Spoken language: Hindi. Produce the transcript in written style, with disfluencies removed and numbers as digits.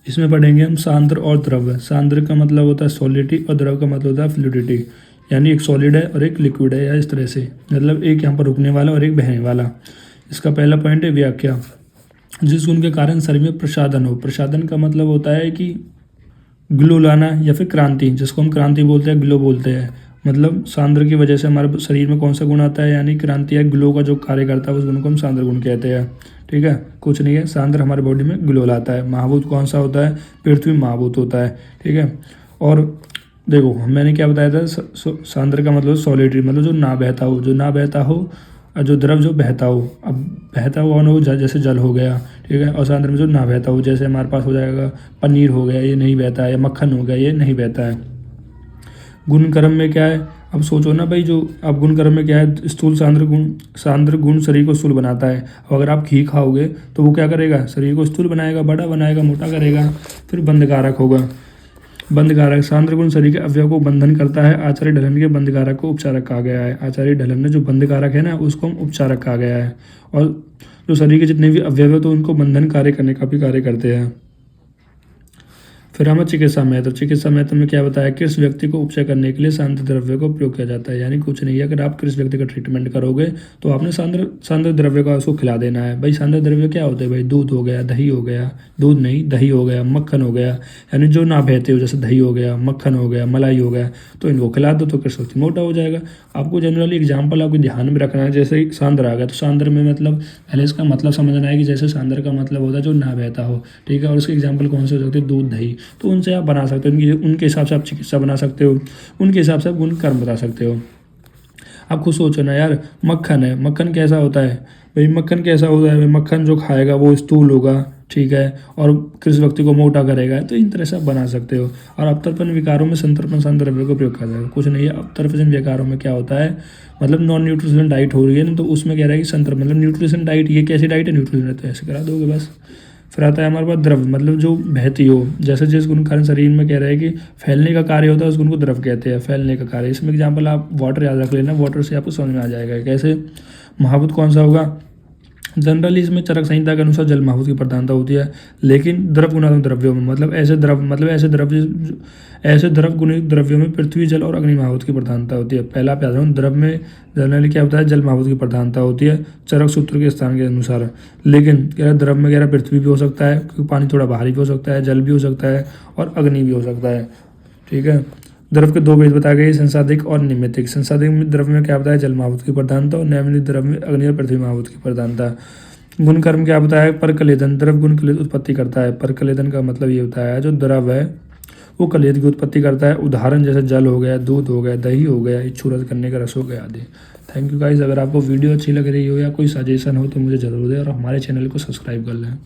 इसमें पढ़ेंगे हम सांद्र और द्रव। सांद्र का मतलब होता है सॉलिडिटी और द्रव का मतलब होता है फ्लूइडिटी, यानी एक सॉलिड है और एक लिक्विड है, या इस तरह से, मतलब एक यहाँ पर रुकने वाला और एक बहने वाला। इसका पहला पॉइंट है व्याख्या। जिस गुण के कारण शरीर में प्रसादन हो। प्रसादन का मतलब होता है कि ग्लो लाना या फिर क्रांति, जिसको हम क्रांति बोलते हैं, ग्लो बोलते हैं। मतलब सांद्र की वजह से हमारे शरीर में कौन सा गुण आता है, यानी क्रांति या ग्लो का जो कार्य करता है उस गुण को हम सांद्र गुण कहते हैं। ठीक है, कुछ नहीं है, सांद्र हमारे बॉडी में ग्लो लाता है। महाभूत कौन सा होता है, पृथ्वी महाभूत होता है। ठीक है, और देखो मैंने क्या बताया था, सांद्र का मतलब सॉलिडरी, मतलब जो ना बहता हो, जो ना बहता हो, और जो द्रव जो बहता हो। अब बहता हुआ हो जैसे जल हो गया, ठीक है, और सांद्र में जो ना बहता हो, जैसे हमारे पास हो जाएगा पनीर हो गया, ये नहीं बहता है, या मक्खन हो गया, ये नहीं बहता है। गुण कर्म में क्या है, अब सोचो ना भाई, जो अब गुण कर्म में क्या है, स्थूल सांद्र गुण शरीर को स्थूल बनाता है। अब अगर आप घी खाओगे तो वो क्या करेगा, शरीर को स्थूल बनाएगा, बड़ा बनाएगा, मोटा करेगा। फिर बंधकारक होगा, बंधकारक सांद्र गुण शरीर के अवयव को बंधन करता है। आचार्य ढलन के बंधकारक को उपचारक कहा गया है। आचार्य ढलन ने जो बंधकारक है ना, उसको हम उपचारक कहा गया है। और जो शरीर के जितने भी अवयव है तो उनको बंधन कार्य करने का भी कार्य करते हैं। फिर हमें चिकित्सा महत्व। चिकित्सा महत्व में क्या बताया, किस व्यक्ति को उपचार करने के लिए सांद्र द्रव्य का उपयोग किया जाता है। यानी कुछ नहीं है, अगर आप किस व्यक्ति का ट्रीटमेंट करोगे तो आपने सांद्र द्रव्य का उसको खिला देना है। भाई सांद्र द्रव्य क्या होते हैं भाई, दूध हो गया, दही हो गया, दूध नहीं दही हो गया, मक्खन हो गया, यानी जो ना बहते हो, जैसे दही हो गया, मक्खन हो गया, मलाई हो गया, तो इनको खिला दो तो कृष्ण व्यक्ति मोटा हो जाएगा। आपको जनरली एग्जाम्पल आपको ध्यान में रखना है, जैसे सांद्र आ गया तो सांद्र में मतलब पहले इसका मतलब समझना है कि जैसे सांद्र का मतलब होता है जो ना बहता हो। ठीक है, और उसके एग्जाम्पल कौन से हो सकते हैं, दूध दही, तो उनसे आप बना सकते हो, उनके हिसाब से आप चिकित्सा बना सकते हो, उनके हिसाब से आप गुण कर्म बता सकते हो। आप खुद सोचो ना यार, मक्खन है, मक्खन कैसा होता है भाई, मक्खन कैसा होता है, मक्खन जो खाएगा वो स्थूल होगा, ठीक है, और किस व्यक्ति को मोटा करेगा, तो इन तरह से आप बना सकते हो। और अवतर्पण विकारों में संतर्पण सांद्रव्य का प्रयोग किया जाएगा। कुछ नहीं है, अवतर्पण विकारों में क्या होता है, मतलब नॉन न्यूट्रिशन डाइट हो रही है ना, तो उसमें कह रहा है कि संतर्पण मतलब न्यूट्रिशन डाइट, ये कैसी डाइट है, न्यूट्रिशन है, तो ऐसे करा दोगे बस। फिर आता है हमारे पास द्रव, मतलब जो बहती हो, जैसे जिस गुण कारण शरीर में कह रहा है कि फैलने का कार्य होता है उस गुण को द्रव कहते हैं, फैलने का कार्य। इसमें एग्जाम्पल आप वाटर याद रख लेना, वाटर से आपको समझ में आ जाएगा कैसे। महाभूत कौन सा होगा, जनरली इसमें चरक संहिता के अनुसार जल महाभूत की प्रधानता होती है, लेकिन द्रव गुणात्मक द्रव्यों में, मतलब ऐसे द्रव गुणित द्रव्यों में पृथ्वी जल और अग्नि महाभूत की प्रधानता होती है। पहला आप याद रखो, द्रव में जनरली क्या होता है, जल महाभूत की प्रधानता होती है चरक सूत्र के स्थान के अनुसार। लेकिन कह रहा द्रव में कह रहा पृथ्वी भी हो सकता है, क्योंकि पानी थोड़ा बाहरी भी हो सकता है, जल भी हो सकता है, और अग्नि भी हो सकता है। ठीक है, द्रव के दो भेद बताए गए, संसाधिक और निमित्तिक। संसाधिक द्रव में क्या बताया, जल महाभूत की प्रधानता, और नैमित्तिक द्रव में अग्नि और पृथ्वी महाभूत की प्रधानता। गुण कर्म क्या बताया, परकलेदन, द्रव गुण कलेद उत्पत्ति करता है। परकलेदन का मतलब ये होता है जो द्रव है वो कलेद की उत्पत्ति करता है। उदाहरण जैसे जल हो गया, दूध हो गया, दही हो गया, इच्छू रस करने का रस हो गया आदि। थैंक यू गाइस, अगर आपको वीडियो अच्छी लग रही हो या कोई सजेशन हो तो मुझे ज़रूर दें, और हमारे चैनल को सब्सक्राइब कर लें।